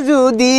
যদি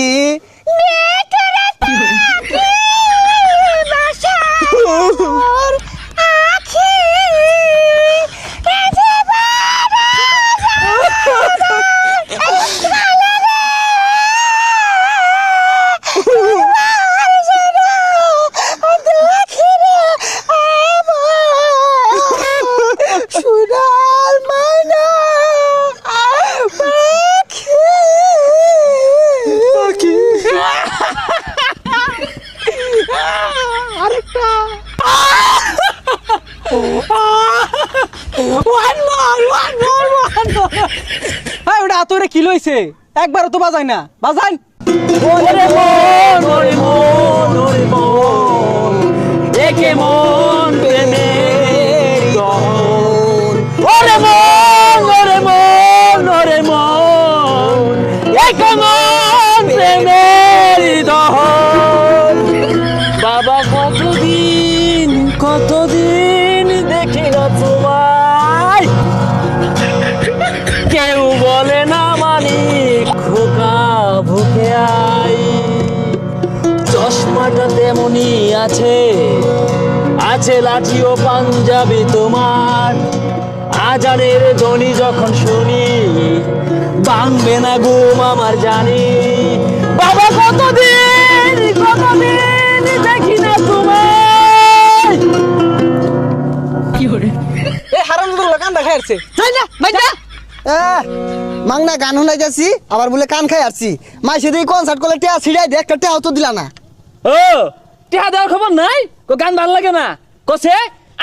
তোরে কি লইছে একবার তো বাজাই না বাজাই ওরে মন ওরে মন ওরে মন একে মন প্রেমের দহন ওরে মন ওরে মন ওরে মন একে মন প্রেমের দহন বাবা কতদিন দেখি না তোমায় কেউ বলে না মানি খোকা ভুকে আই চশমাটা তেমনি আছে লাঠি ও পাঞ্জাবি তোমার আজানের ধ্বনি যখন শুনি ভাঙবে না ঘুম আমার জানি বাবা কতদিন দেখি না তোমায় এ হারামজাদা কান দেখা যাচ্ছে যাই না মাইজা মাংনা গান শুনাই যাচ্ছি আবার বলে কান খাই আসছি মাই সেদিন কনসার্ট করলে টিয়া ছিড়াই দে একটা টিয়াও তো দিলা না ও টিহা দেওয়ার খবর নাই গান ভাল লাগে না কছে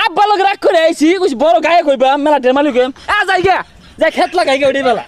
আব্বা লোক রাগ করে আইছি বড় গায়ে কইবা মেলা মালিক যাই খেত লাগাই গে ওই বেলা